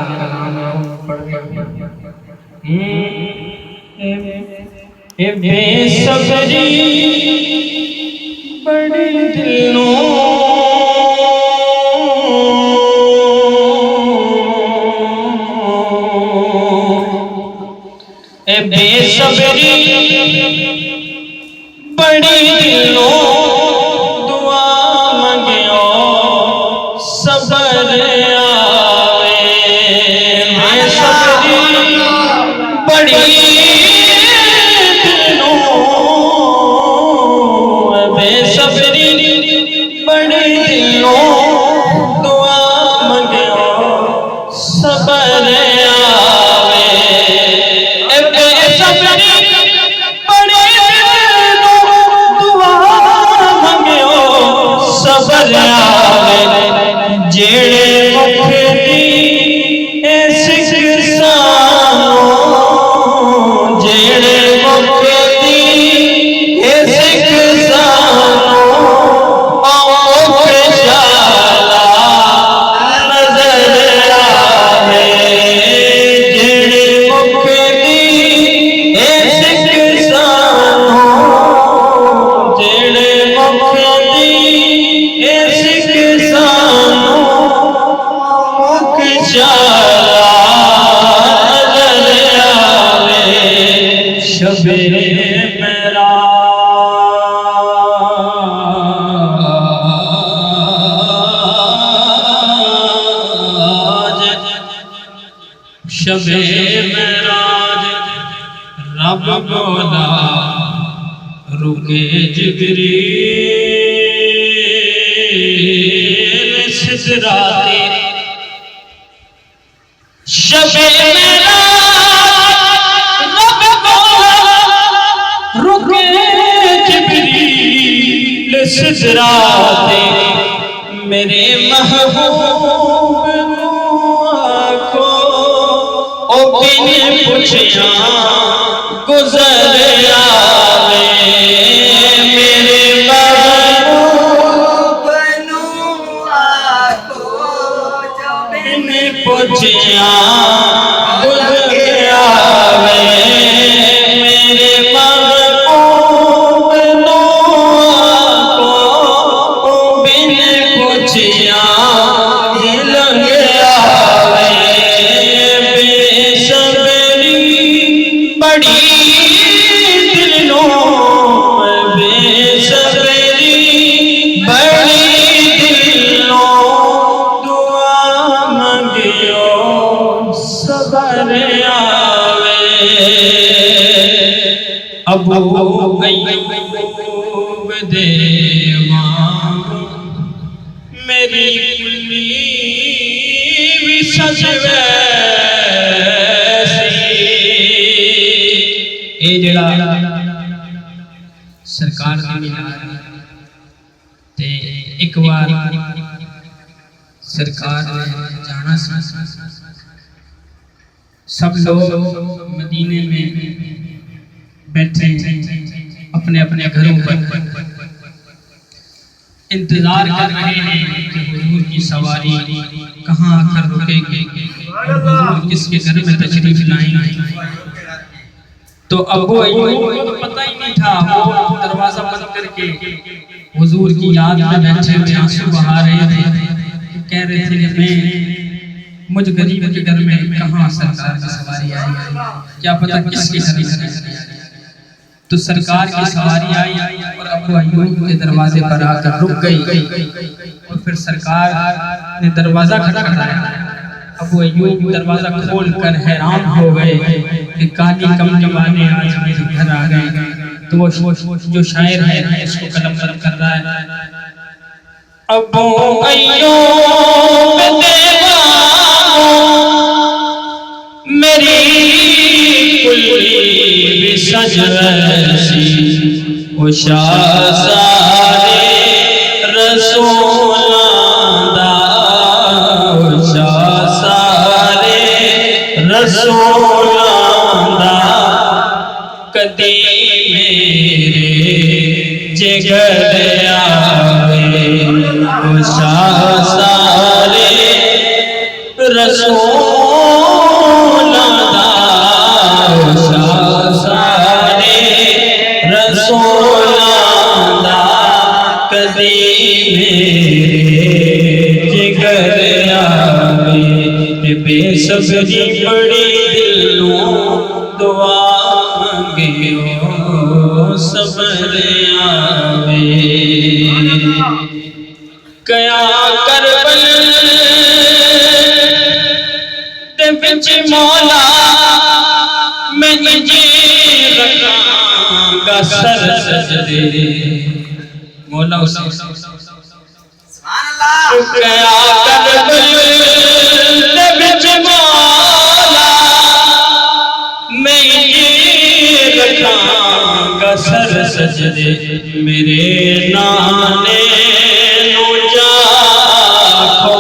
कलाम पढ़ ए बेसब्री बड़ी दिलों ए बेसब्री बड़ी दिलों दुआ मंगियो सबर आवे बेसब्री बड़ी दिलों बेसब्री बड़ी दिलों दुआ मंगियो सबर आवे बेसब्री बड़ी सबर आवे जेड़े मुख दी सिख सानों जेड़े मुख दी सिख सानों मुख शाला नजर आवे जेड़े मुख दी सिख सानों जेड़े मुख दी शबे मेराज शबे मेराज रब बोला रुके जिब्रील सिदराते शबे मेराज रब बोला रुके जिब्रील सिदराते मेरे महबूब को ओ बिन पूछया गुजर आवे मेरे महबूब को जो बिन पूछया गुजर आवे मेरे महबूब को ओ बिन पूछया लंघ आवे बेसब्री बड़ी दिलों बेसब्री बड़ी दिलों दुआ मंगियो सबर आवे अबू अय्यूब देवा मेरी कुली भी सजवे ये जड़ा सरकार दी मीनार ते एक बार सरकार ने जाना सब लोग मदीने में बैठे अपने अपने घरों पर इंतजार कर रहे हैं कि हुजूर की सवारी कहाँ आकर रुकेगी और हुजूर किसके घर में तशरीफ लाएंगे। तो अबू अय्यूब को तो पता ही नहीं था, वो दरवाजा बंद करके हुजूर की याद में बैठे हुए आंसू बहा रहे थे, कह रहे थे कि मैं मुझ गरीब के घर में कहाँ सरकार की सवारी आई, क्या पता किसकी सवारी आई। तो सरकार की सवारी आई और अबू अय्यूब के दरवाजे पर आकर रुक गई और फिर सरकार ने दरवाजा खटखटाया। अबू अय्यूब दरवाजा खोलकर हैरान हो गए कि काली कमजमाने आज मेरे घर आ गए। तो वो जो शायर है इसको कलमबंद कर रहा है। अबू अय्यूब देवा मेरी कुली भी सजवैसी ओ शाहज़ादे रसूलां दा ओ शाहज़ादे रसूलां दा कदी मेरे जिगर आवे ओ शाहज़ादे रसूल बेसब्री बड़ी दिलों दुआ मंगियो सबर आवे कया करबल दे विच मौला मैं जी रखांगा सर सजदे मौला कया करबल दे विच मौला मैं जी रखांगा सर सजदे मेरे नाने नू जाखो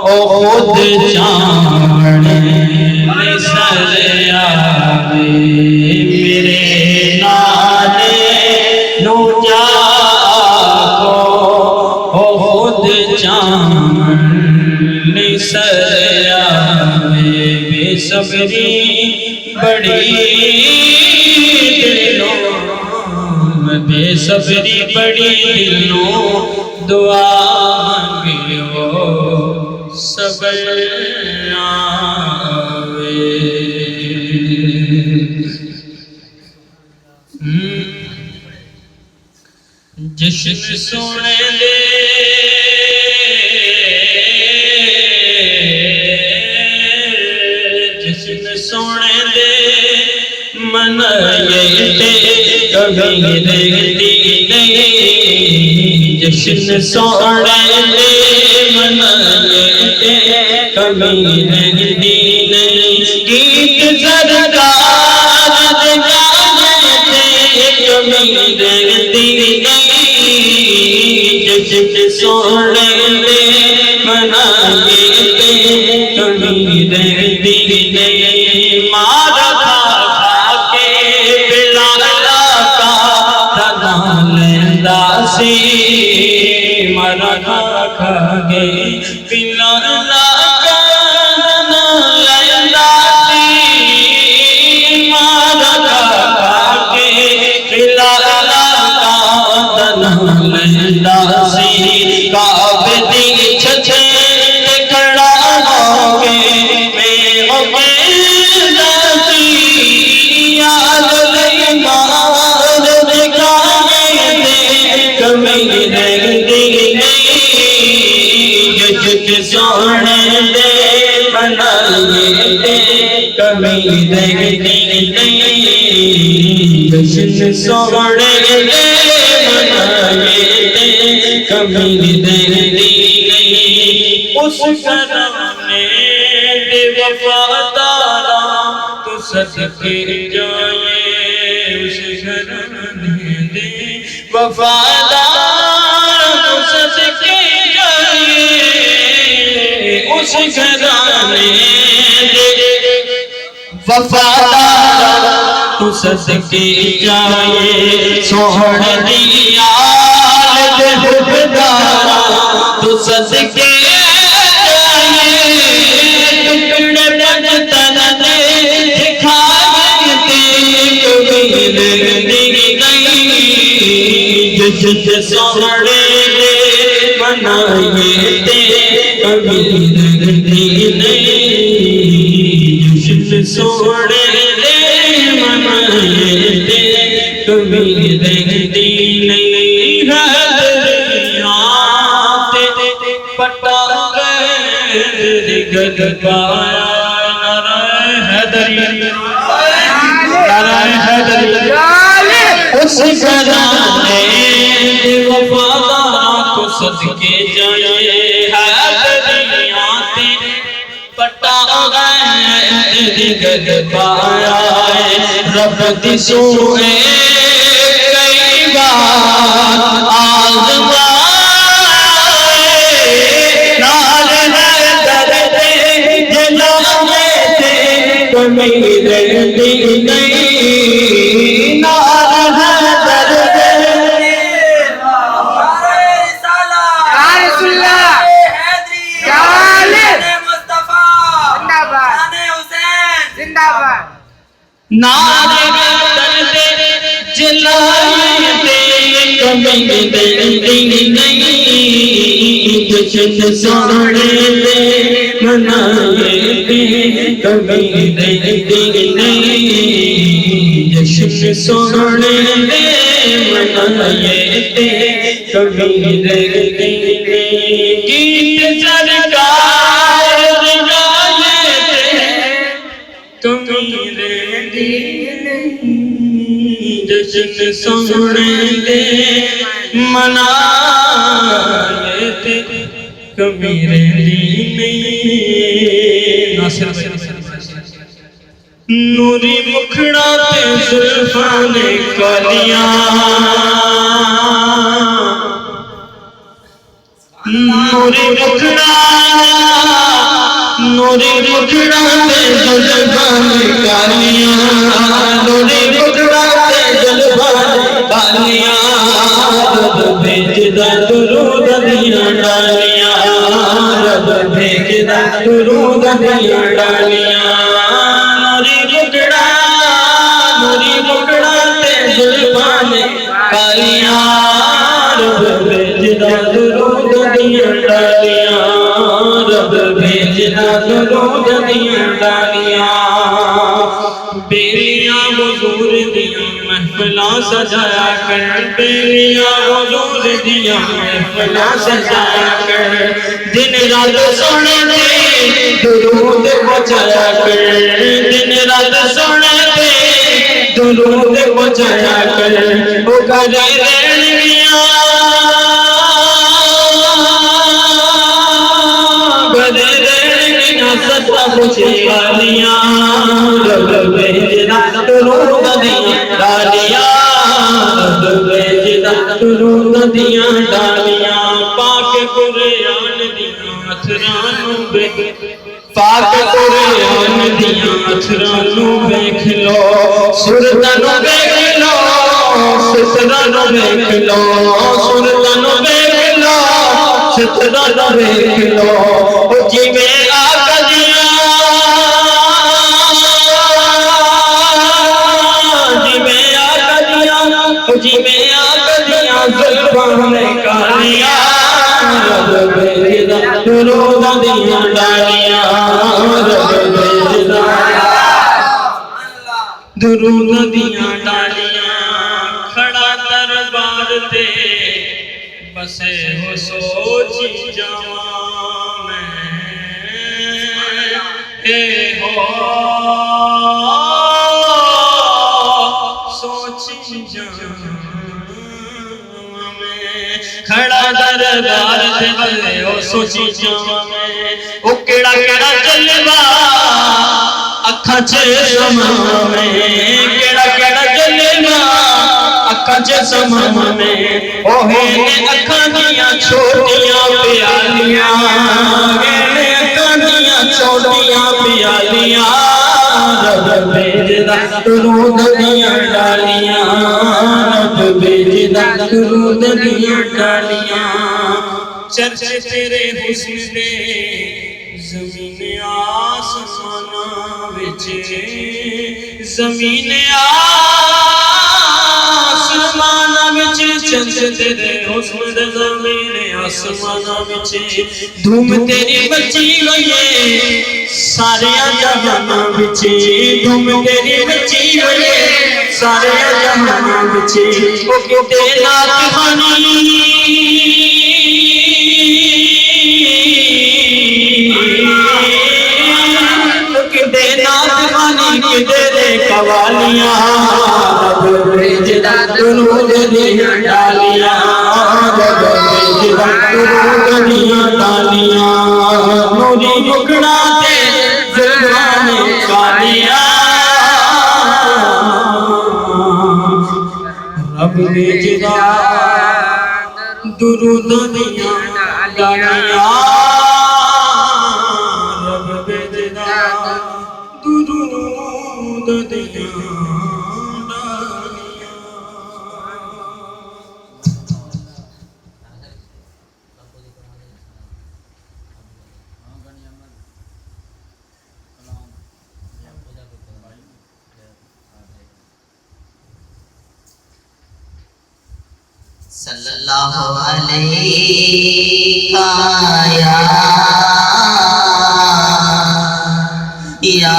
ओ खुद जाने सर आवे मेरे नाने नू जाखो ओ खुद जाने सर आवे बेसब्री बड़ी दिलों बेसब्री बड़ी दिलों दुआ मंगियो सबर आवे जश्न सोने दे जश्न सोने दे मन ये कभी रहती नहीं जश्न सोने दे मन ये कभी रहती नहीं गीत सरकार कभी रहती नहीं जश्न सोने दे मन ये कभी रहती नहीं मारा मरा खा गए पिला सोने दे बनाए कभी रहती नहीं जश्न सोने दे बनाए कभी रहती नहीं उस घराने दे वफादारा तो सदके जाए उस घराने दे वफादारा तो सदके उस घराने दे वफादार तू सदके जाए सोहर दिया हुबदारा तू सदके जाए टुकड़े बदतन दे दिखाए कभी रहती नहीं जश्न सोहरे दे बनाए कभी रहती नहीं जश्न सोने दे मनाए कभी रहती नहीं पटा गद पाया उस घराने वफादार को सदके जाए पटा गद पाया रब दिसोए कई बार आज़माए नाल है दर्द जलावे थे कमी रहती नहीं नाल है दर्द नारे दर्द जलाए थे कभी रहती नहीं जश्न सोने दे मनाए मेरे दिल जश्न सोने दे मनाए थे कबीर दिल गीत सरकार गाए थे कबीर दिल जश्न सोने दे मनाए थे कबीर दिल नूरी मुखड़ा ते जुल्फां ने कालियां नूरी मुखड़ा ते जुल्फां ने कालियां नूरी मुखड़ा ते जुल्फां ने कालियां रब भेजदा दुरूद दियां डालियां रब भेजदा दुरूद दियां डालियां नूरी मुखड़ा ते जुल्फां ने कालियां रब भेजदा दुरूद दियां डालियां रब भेजदा दुरूद दियां डालियां बेलियां हुजूर दियां महफिलां सजाया कर बेलियां हुजूर दियां महफिलां सजाया कर दिन रात सोने दे दुरूद पहुंचाया कर दिन रात सोने दे दुरूद पहुंचाया कर ओ करे रहनियां करे रहनियां सदा खुशियालियां रब भेजदा दुरूद दियां डालियां रब भेजदा दुरूद दियां डालियां पाक कुरान दियां अथरां नूं पाक कुरान दियां अथरां नूं वेख लो सुरतां नूं वेख लो सुतरां नूं वेख लो सुरतां नूं वेख लो सुतरां नूं वेख लो ओ जिवें आका दियां जिवें आका दियां जुल्फां ने कालियां रब भेजदा दुरूद दियां डालियां रब भेजदा दुरूद दियां डालियां खड़ा दरबार ते बसे हो सोची जावां मैं ए हो सोची जावां खड़ा दरबार ते बसे हो सोची जावां मैं ओ केड़ा केड़ा जलवा अखां च समा में केड़ा केड़ा जलवा अखां च समा में ओहे ने अखां दियां छोटियां प्यालियां ने अखां दियां छोटियां प्यालियां रब भेजदा दुरूद दियां डालियां रब भेजदा दुरूद दियां डालियां चर्चे तेरे हुस्न दे ज़मीन आसमानां विच ज़मीन आसमानां विच चंद तेरे हुस्न दे ज़मीन आसमानां विच धूम तेरी मची होई है सारे जहानां विच धूम तेरी मची होई है सारे जहानां विच ओ किते नात खानी तेरे कवालियां रब भेजदा दुरूद दियां डालियां रब भेजदा दुरूद दियां डालियां नूरी मुखड़ा ते जुल्फां ने कालियां रब भेजदा दुरूद दियां डालियां रब भेजदा दुरूद दियां डालियां सल्लल्लाहु अलैहि या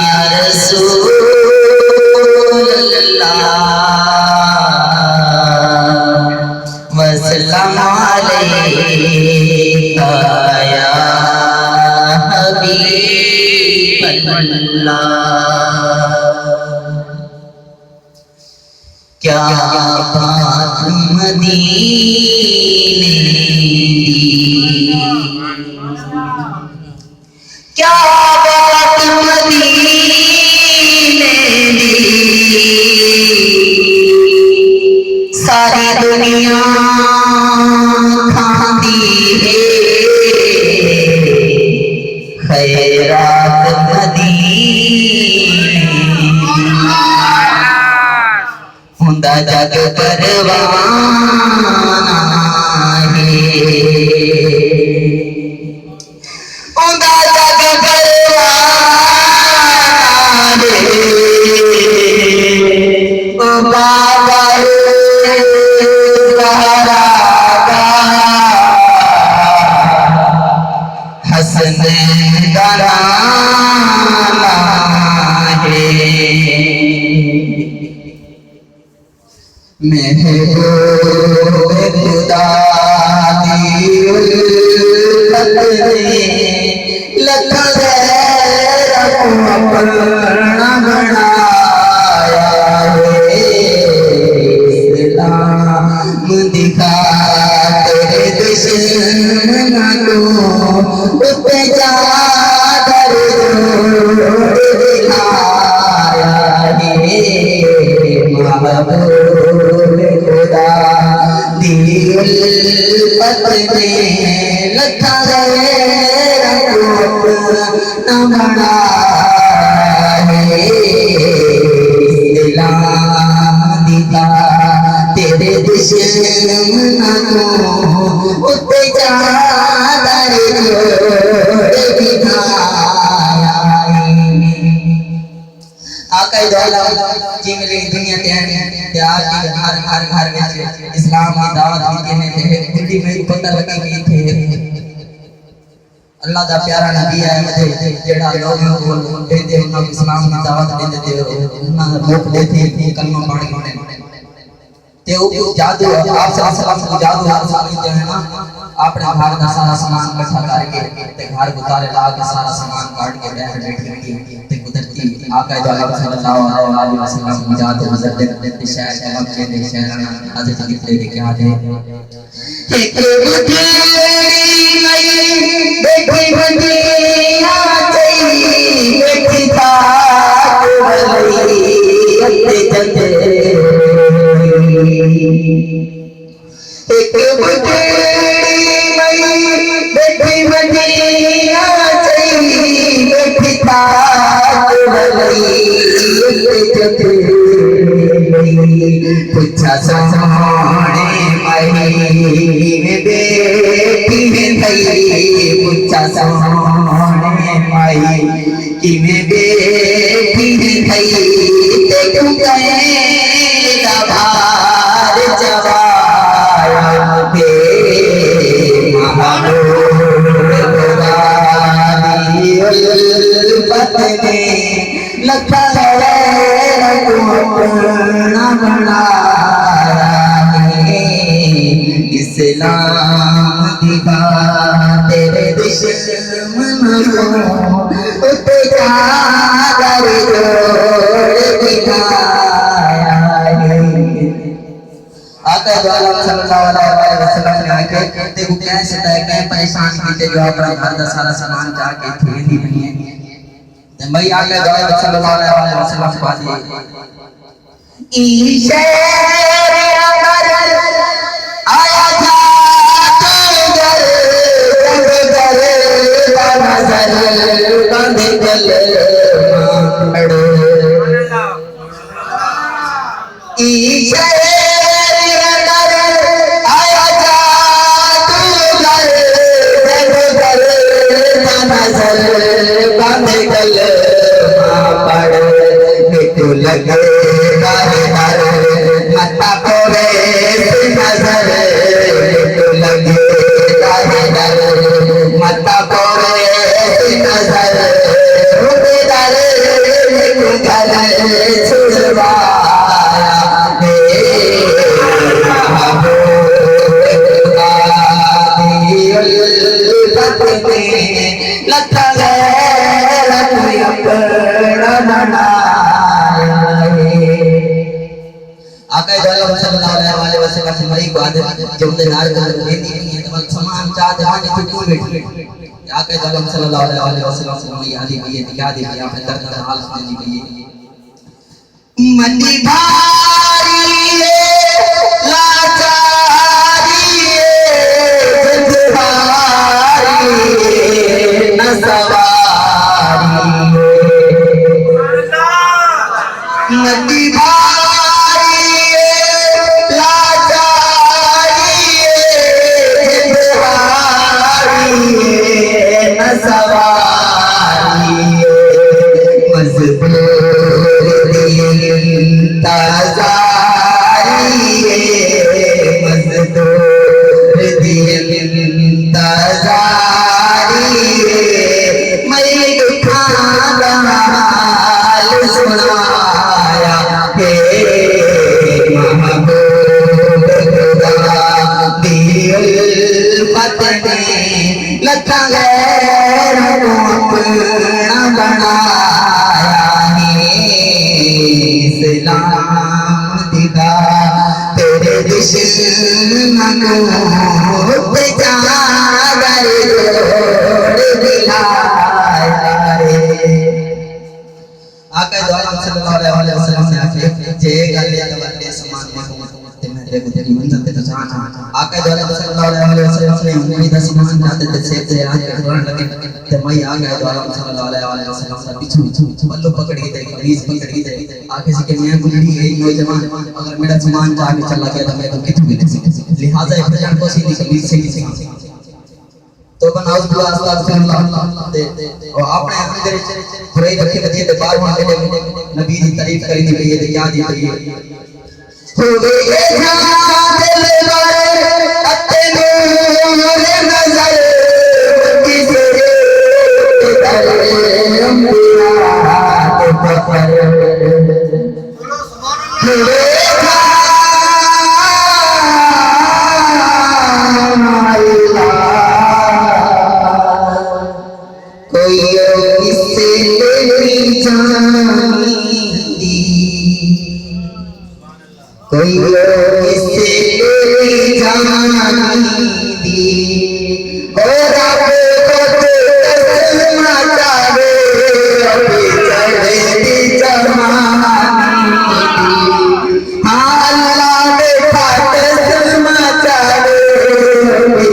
पल्ला क्या बात मदीने दी, क्या बात मदीने दी, सारी दुनिया खांदी है खैरात मदीने दी। हुंदा जग परवाना है, हुंदा जग परवाना है, ओ बाबा ज़हरा का हसन घराना है। महबूब खुदा दी उल्फत ने लख गैरों अपना बनाया है। इस्लाम दिखा तेरे दुश्मन को उसे चादर जोड़ दिखाया है। महबूब खुदा दी उल्फत ने लख गैरों अपना बनाया है। इस्लाम दिखा तेरे दुश्मन को उसे चादर जोड़ दिखाया है। आका दौलत जी मेरी दुनिया ते आके हर हर घर में इस्लाम की दावत दी ने ते बुढ़ी में पता लगा कि थे अल्लाह दा प्यारा नबी है मुझे जेड़ा लोगों को देते उन्हें इस्लाम की दावत देते उन्हें लोग देते कलमा पढ़ के ते वो जादू आप सल्लल्लाहु अलैहि जादू सारी जो है ना अपने घर का सारा सामान इकट्ठा करके ते घर गुजारे ला के सारा सामान काट के बैठी ते कुदरती आका सल्लल्लाहु अलैहि वसल्लम जाते नजर दे शहर के मक्के दे शहर हजरत लिखते दे क्या है एक बुद्धि मई बैठी बंदिया चाहिए बैठी था वली अपने चंदे एक बुद्धि मई बैठी बंदिया चाहिए बैठी था पूछा सोने मई में बेटी में थई पूछा सोने मई की में बेटी में थई ते क्यों गए भार जवाया बे महबूब खुदा दी उल्फत ने लख गैरों अपना बनाया है। इस्लाम दिखा तेरे दुश्मन को उसे चादर जोड़ दिखाया है। आका सल्लल्लाहु अलैहि वसल्लम ने आके देखो कैसे तय कै परेशान कीते जो अपना घर का सारा सामान जाके थेली बनी है भाई आके सल्लल्लाहु अलैहि वसल्लम बाजी ई शेर अगर आया था तो घर घर नजर बंद गल ई शेर अगर आया था तो घर घर नजर बंद गल तो लगे हर मता कोरे नजर तो लगे हर मता कोरे नजर रुदर घर छुड़वाया दे महबूब खुदा दी उल्फत ने लख आका दौलत सल्लल्लाहु अलैहि वसल्लम फरमाई को आदत जब नार कर बेटी नहीं तो समान चाहते हैं तो क्यों बैठी आका दौलत सल्लल्लाहु अलैहि वसल्लम फरमाई आदि ये क्या दे आपने दर्द का हाल सुनने की मटी भारी लाचारी जिंद भारी न सवारी मटी भारी लाचारी जिंद भारी न सवारी मजबूर ताज़ारी मज़दूर दिल ताज़ारी मैं खाना हाल सुनाया हे महबूब खुदा दिल पतने लता गैर को अपना बनाया इस्लाम दिखा तेरे दुश्मनों पे जागर जोड़ दिलाया रे आका दौलत सल्लल्लाहु अलैहि वसल्लम ने आके जे गले तवल्ले समान ते मैं तेरे को तेरी मंजिल पे पहुंचाना आका दौलत सल्लल्लाहु अलैहि वसल्लम ने उम्मीद समान जाते थे से आज कुरान लगे ते मैं आका दौलत सल्लल्लाहु अलैहि वसल्लम का पीछे पल्लू पकड़ के कमीज पकड़ के आके से के मैं बुढ़ी है नौजवान अगर मेरा समान जाके चला गया तो मैं तो कितने लिहाजा इफ्तिजान को सीधी कमीज से ही तो बनाउस दुआ अस्तगफिरुल्लाह ते और आपने अंदर बुराई रखे बदिए ते बार बार नबी की तारीफ करी दी है ते याद ही है हो गए जान दिल वाले अते नूर नजर किसे दर अंबिया के फखर कोई किससे लेनी जानी कोई किससे लेनी जानी और आपको तस्मा चाहे अभी चढ़ती जमानी अल्लाह बेटा तस्मा चाहे अभी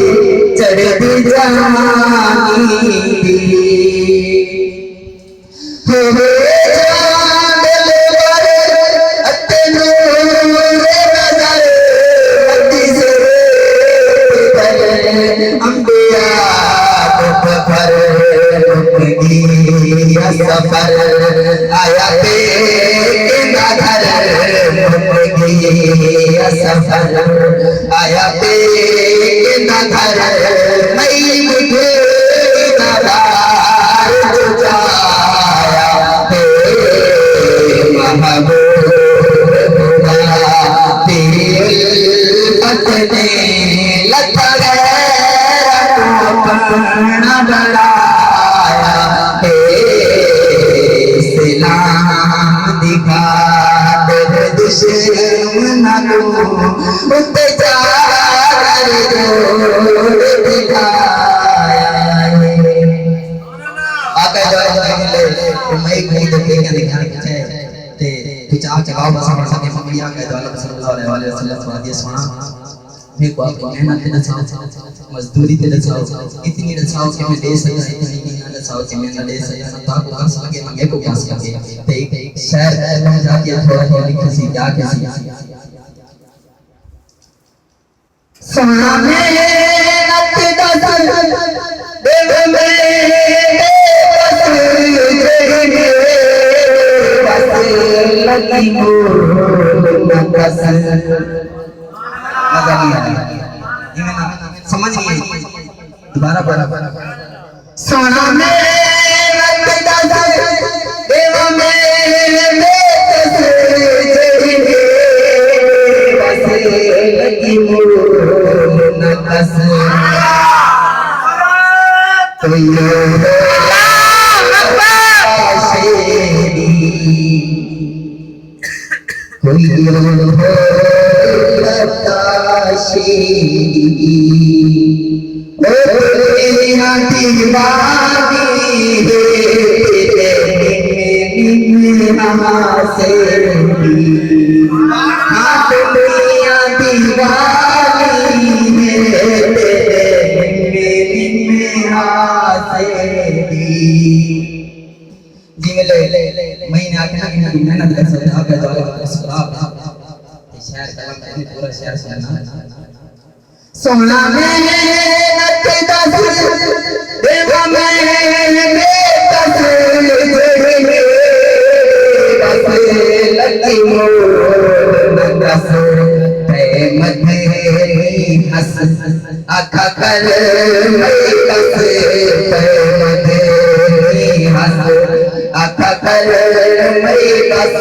चढ़ती जमानी सफर आया पे घर सफर आया पे घर मैं मुझे पतने लता अपना बढ़ाया इस्लाम दिखा तेरे दुश्मनों पे जाकर जोड़ दिखाया आका जो मैं कोई तो क्या दिखाने के ते कुछ आ जवाब बस पढ़ सके मम्मिया का दौलत सल्लल्लाहु अलैहि वसल्लम फरमाया सुना मैं को आपकी मेहनत ते दसाओ मजदूरी ते दसाओ इतनी दसाओ कि मैं दे सका इतनी ना दसाओ कि मैं ना दे सका ता को कर सके मैं को क्या सके ते एक शहर में जाके थोड़ा थोड़ा लिखी सी क्या कैसी सोना मेहनत दस देव में लगी बस मजा नहीं आया समझ नहीं आई दोबारा पढ़ा सोना मेहनत दस देव में बस लगी बस तो ये बताशी ओ दुनिया दीवानी है तेरे से हाँ दुनिया दीवानी है तेरे जिमले महीने आखिर की मेहनत कर सकते आप तो शहर कलम करने पूरा शहर सुनना सोना मेहनत दस देवा में बेकस बस लगी मोर दस प्रेम तेरी हंस आखा कर कस प्रेम तेरी हंस आखा कर कस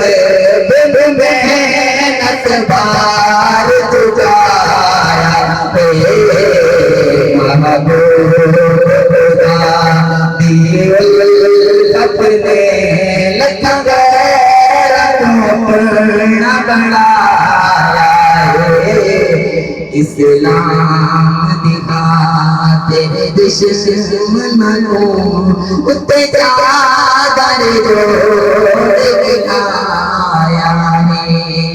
बिन मेहनत बार तुझाया महबूबा दिल अपने लगा अपना बनाया इस्लाम दिखा तेरे दुश्मनों उत्ते चादर जो